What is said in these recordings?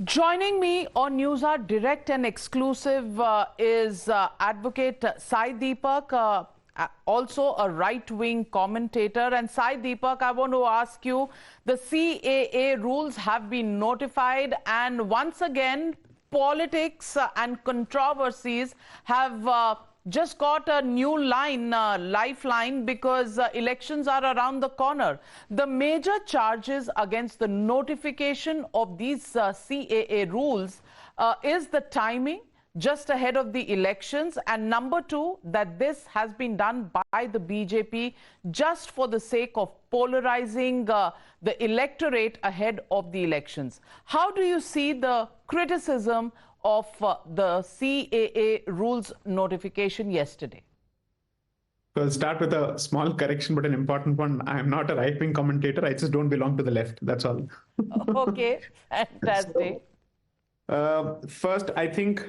Joining me on News Hour Direct and Exclusive is Advocate Sai Deepak, also a right-wing commentator. And Sai Deepak, I want to ask you, the CAA rules have been notified, and once again, politics and controversies have just got a new lifeline, because elections are around the corner. The major charges against the notification of these CAA rules is the timing just ahead of the elections, and number two, that this has been done by the BJP just for the sake of polarizing the electorate ahead of the elections. How do you see the criticism of the CAA rules notification yesterday? So I'll start with a small correction, but an important one. I'm not a right-wing commentator. I just don't belong to the left. That's all. Okay, fantastic. First, I think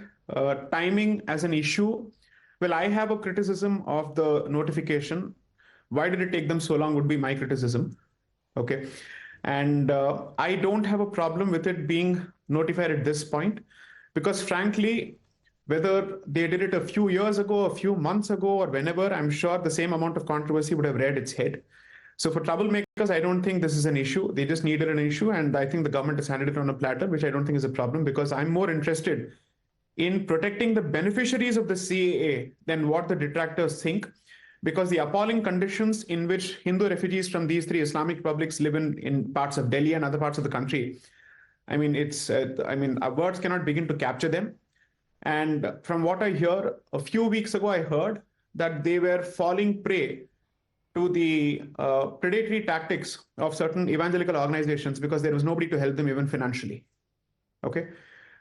timing as an issue. Well, I have a criticism of the notification. Why did it take them so long would be my criticism. Okay. And I don't have a problem with it being notified at this point, because frankly, whether they did it a few years ago, a few months ago, or whenever, I'm sure the same amount of controversy would have reared its head. So for troublemakers, I don't think this is an issue. They just needed an issue, and I think the government has handed it on a platter, which I don't think is a problem, because I'm more interested in protecting the beneficiaries of the CAA than what the detractors think, because the appalling conditions in which Hindu refugees from these three Islamic republics live in parts of Delhi and other parts of the country, I mean, our words cannot begin to capture them. And from what I hear, a few weeks ago, I heard that they were falling prey to the predatory tactics of certain evangelical organizations because there was nobody to help them even financially. Okay.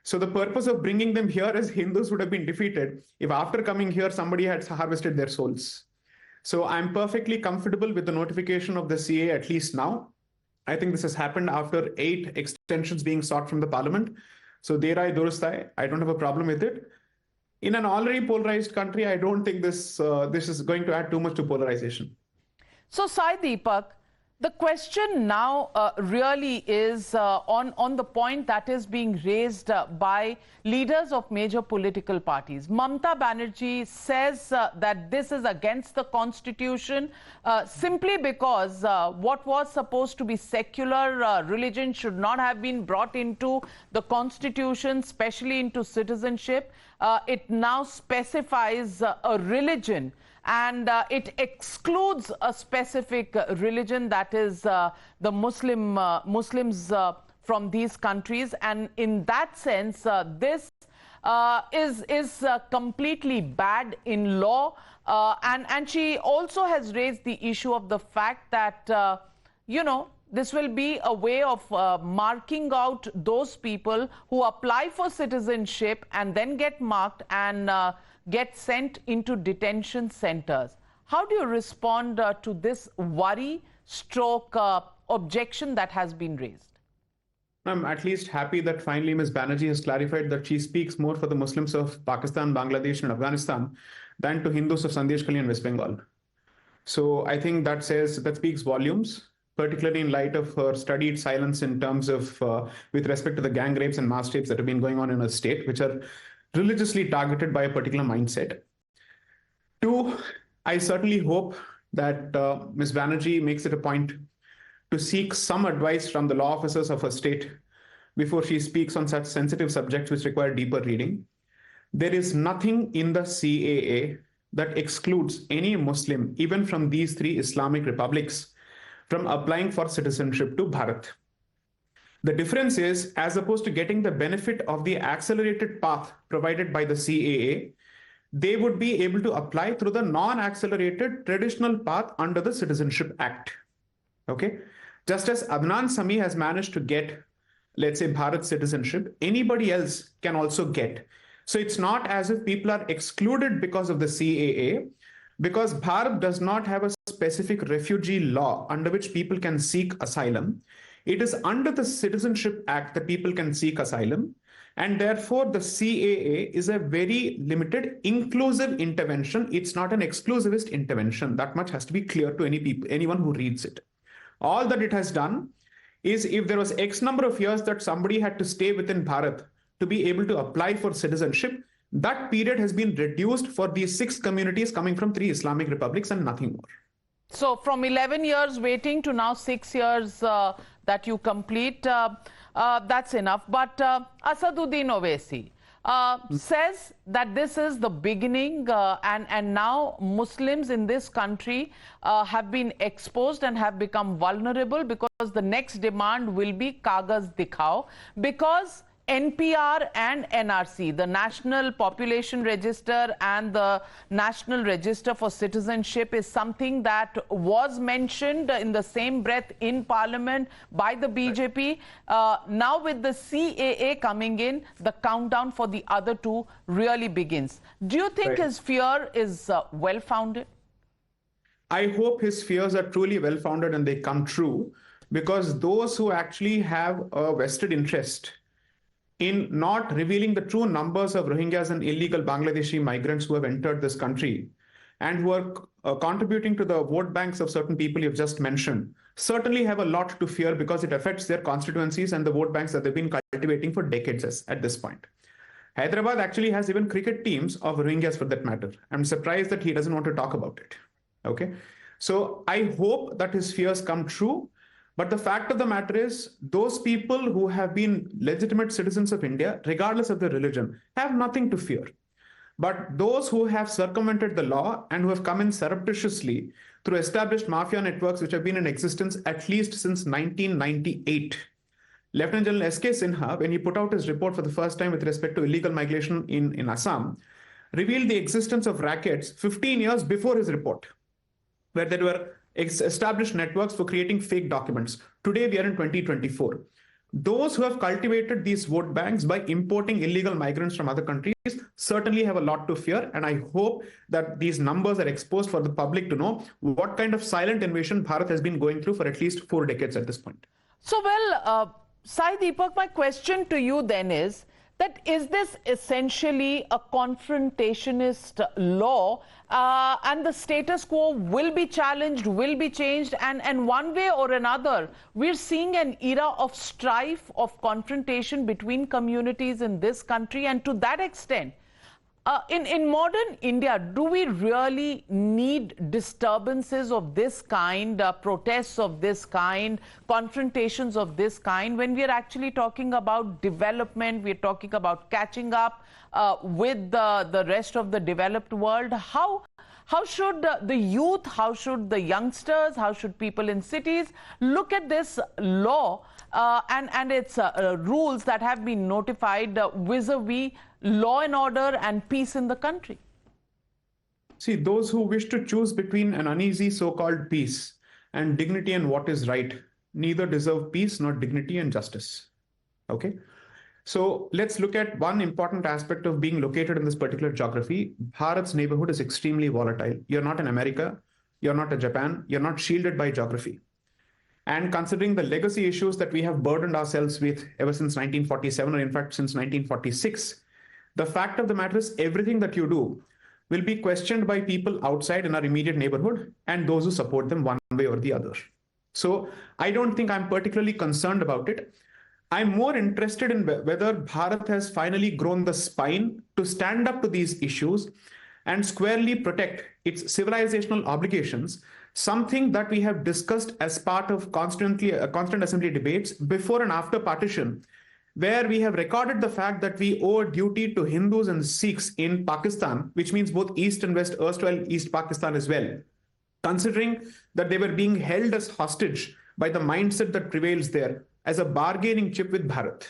So the purpose of bringing them here as Hindus would have been defeated if after coming here, somebody had harvested their souls. So I'm perfectly comfortable with the notification of the CAA, at least now. I think this has happened after 8 extensions being sought from the parliament. So derai durustai, I don't have a problem with it. In an already polarized country, I don't think this is going to add too much to polarization. So Sai Deepak, the question now really is on the point that is being raised by leaders of major political parties. Mamata Banerjee says that this is against the constitution simply because what was supposed to be secular religion should not have been brought into the constitution, especially into citizenship. It now specifies a religion, and it excludes a specific religion, that is the Muslims from these countries. And in that sense, this is completely bad in law. And she also has raised the issue of the fact that, this will be a way of marking out those people who apply for citizenship and then get marked and get sent into detention centers. How do you respond to this worry stroke objection that has been raised? I'm at least happy that finally Ms. Banerjee has clarified that she speaks more for the Muslims of Pakistan, Bangladesh, and Afghanistan than to Hindus of Sandeshkhali and West Bengal. So I think that speaks volumes, particularly in light of her studied silence in terms of with respect to the gang rapes and mass rapes that have been going on in her state, which are religiously targeted by a particular mindset. 2, I certainly hope that Ms. Banerjee makes it a point to seek some advice from the law officers of her state before she speaks on such sensitive subjects which require deeper reading. There is nothing in the CAA that excludes any Muslim, even from these 3 Islamic republics, from applying for citizenship to Bharat. The difference is, as opposed to getting the benefit of the accelerated path provided by the CAA, they would be able to apply through the non-accelerated traditional path under the Citizenship Act. Okay? Just as Adnan Sami has managed to get, let's say, Bharat citizenship, anybody else can also get. So it's not as if people are excluded because of the CAA, because Bharat does not have a specific refugee law under which people can seek asylum. It is under the Citizenship Act that people can seek asylum. And therefore, the CAA is a very limited, inclusive intervention. It's not an exclusivist intervention. That much has to be clear to anyone who reads it. All that it has done is if there was X number of years that somebody had to stay within Bharat to be able to apply for citizenship, that period has been reduced for these 6 communities coming from 3 Islamic republics and nothing more. So from 11 years waiting to now 6 years that you complete, that's enough. But Asaduddin Owaisi says that this is the beginning and now Muslims in this country have been exposed and have become vulnerable because the next demand will be Kagaz Dikhao, because NPR and NRC, the National Population Register and the National Register for Citizenship, is something that was mentioned in the same breath in Parliament by the BJP. Now with the CAA coming in, the countdown for the other two really begins. Do you think his fear is well-founded? I hope his fears are truly well-founded and they come true, because those who actually have a vested interest in not revealing the true numbers of Rohingyas and illegal Bangladeshi migrants who have entered this country and who are contributing to the vote banks of certain people you've just mentioned, certainly have a lot to fear, because it affects their constituencies and the vote banks that they've been cultivating for decades at this point. Hyderabad actually has even cricket teams of Rohingyas for that matter. I'm surprised that he doesn't want to talk about it. Okay. So I hope that his fears come true. But the fact of the matter is, those people who have been legitimate citizens of India, regardless of their religion, have nothing to fear. But those who have circumvented the law and who have come in surreptitiously through established mafia networks which have been in existence at least since 1998. Lieutenant General S.K. Sinha, when he put out his report for the first time with respect to illegal migration in Assam, revealed the existence of rackets 15 years before his report, where there were established networks for creating fake documents. Today, we are in 2024. Those who have cultivated these vote banks by importing illegal migrants from other countries certainly have a lot to fear. And I hope that these numbers are exposed for the public to know what kind of silent invasion Bharat has been going through for at least 4 decades at this point. So, Sai Deepak, my question to you then is that is this essentially a confrontationist law, and the status quo will be challenged, will be changed, and one way or another, we're seeing an era of strife, of confrontation between communities in this country, and to that extent, in modern India, do we really need disturbances of this kind, protests of this kind, confrontations of this kind, when we are actually talking about development, we are talking about catching up with the rest of the developed world? How should the youth, how should the youngsters, how should people in cities look at this law and its rules that have been notified vis-a-vis law and order and peace in the country? See, those who wish to choose between an uneasy so-called peace and dignity and what is right neither deserve peace nor dignity and justice. Okay? So let's look at one important aspect of being located in this particular geography. Bharat's neighborhood is extremely volatile. You're not in America, you're not in Japan, you're not shielded by geography. And considering the legacy issues that we have burdened ourselves with ever since 1947, or in fact since 1946, the fact of the matter is everything that you do will be questioned by people outside in our immediate neighborhood and those who support them one way or the other. So I don't think I'm particularly concerned about it. I'm more interested in whether Bharat has finally grown the spine to stand up to these issues and squarely protect its civilizational obligations, something that we have discussed as part of constant assembly debates before and after partition, where we have recorded the fact that we owe a duty to Hindus and Sikhs in Pakistan, which means both East and West, erstwhile East Pakistan as well, considering that they were being held as hostage by the mindset that prevails there as a bargaining chip with Bharat.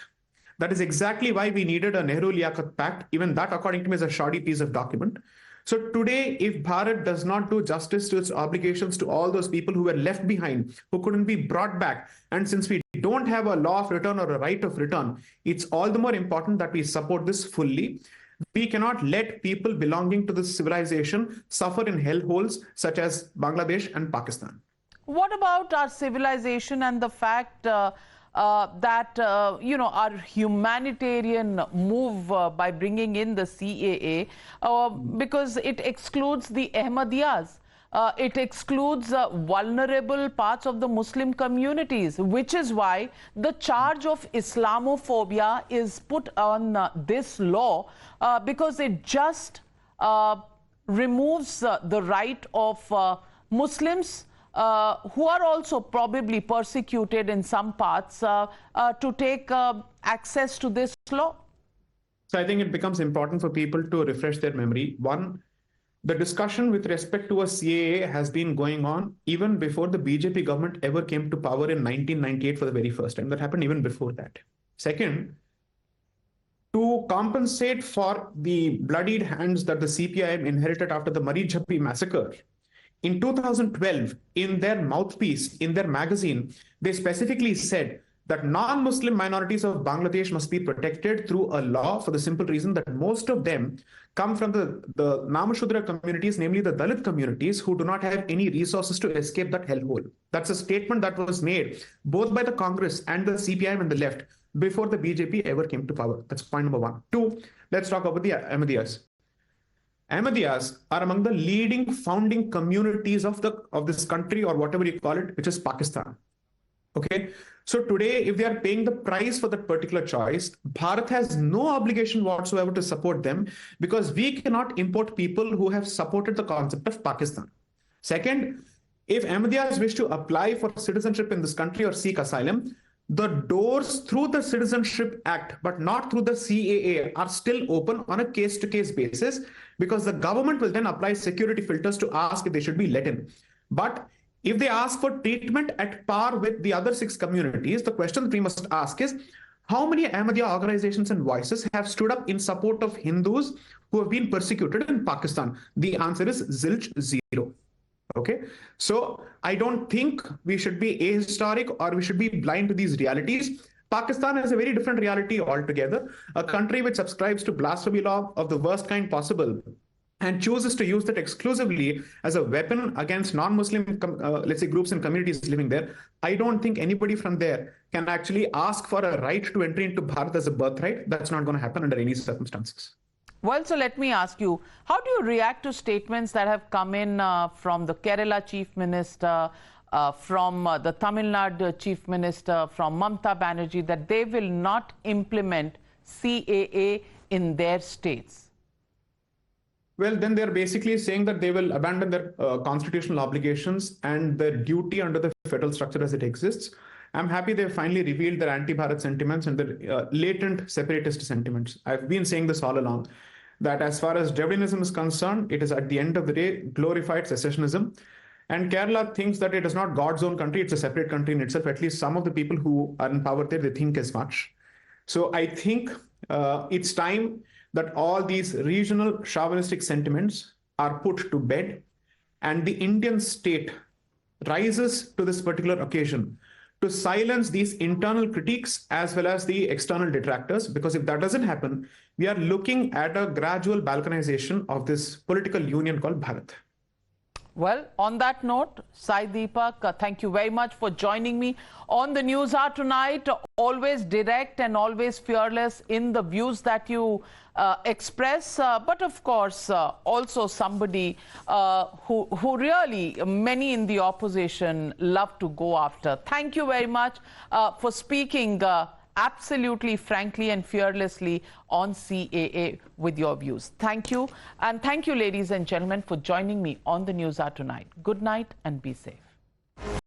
That is exactly why we needed a Nehru-Liaquat Pact. Even that, according to me, is a shoddy piece of document. So today, if Bharat does not do justice to its obligations to all those people who were left behind, who couldn't be brought back, and since we don't have a law of return or a right of return, it's all the more important that we support this fully. We cannot let people belonging to this civilization suffer in hellholes such as Bangladesh and Pakistan. What about our civilization and the fact that, our humanitarian move by bringing in the CAA, because it excludes the Ahmadiyyas? it excludes vulnerable parts of the Muslim communities, which is why the charge of Islamophobia is put on this law, because it just removes the right of Muslims who are also probably persecuted in some parts to take access to this law? So I think it becomes important for people to refresh their memory. One, the discussion with respect to a CAA has been going on even before the BJP government ever came to power in 1998 for the very first time. That happened even before that. Second, to compensate for the bloodied hands that the CPIM inherited after the Marijhappi massacre, in 2012, in their mouthpiece, in their magazine, they specifically said that non-Muslim minorities of Bangladesh must be protected through a law for the simple reason that most of them come from the Namashudra communities, namely the Dalit communities, who do not have any resources to escape that hellhole. That's a statement that was made both by the Congress and the CPIM and the left before the BJP ever came to power. That's point number one. Two, let's talk about the Ahmadiyas. Ahmadiyas are among the leading founding communities of this country, or whatever you call it, which is Pakistan. Okay, so today, if they are paying the price for that particular choice, Bharat has no obligation whatsoever to support them, because we cannot import people who have supported the concept of Pakistan. Second, if Ahmadiyas wish to apply for citizenship in this country or seek asylum, the doors through the Citizenship Act, but not through the CAA, are still open on a case-to-case basis, because the government will then apply security filters to ask if they should be let in. But if they ask for treatment at par with the other 6 communities, the question that we must ask is, how many Ahmadiyya organizations and voices have stood up in support of Hindus who have been persecuted in Pakistan? The answer is zilch, zero. Okay, so I don't think we should be ahistoric or we should be blind to these realities. Pakistan is a very different reality altogether, a country which subscribes to blasphemy law of the worst kind possible and chooses to use that exclusively as a weapon against non-Muslim, let's say, groups and communities living there. I don't think anybody from there can actually ask for a right to entry into Bharat as a birthright. That's not going to happen under any circumstances. Well, so let me ask you, how do you react to statements that have come in from the Kerala Chief Minister, from the Tamil Nadu Chief Minister, from Mamta Banerjee, that they will not implement CAA in their states? Well, then they're basically saying that they will abandon their constitutional obligations and their duty under the federal structure as it exists. I'm happy they've finally revealed their anti-Bharat sentiments and their latent separatist sentiments. I've been saying this all along, that as far as Dravidianism is concerned, it is at the end of the day glorified secessionism. And Kerala thinks that it is not God's own country, it's a separate country in itself. At least some of the people who are in power there, they think as much. So I think it's time that all these regional chauvinistic sentiments are put to bed and the Indian state rises to this particular occasion to silence these internal critiques as well as the external detractors, because if that doesn't happen, we are looking at a gradual balkanization of this political union called Bharat. Well, on that note, Sai Deepak, thank you very much for joining me on the News Hour tonight. Always direct and always fearless in the views that you express, but of course also somebody who really many in the opposition love to go after. Thank you very much for speaking absolutely frankly and fearlessly on CAA with your views. Thank you. And thank you, ladies and gentlemen, for joining me on the News Hour tonight. Good night and be safe.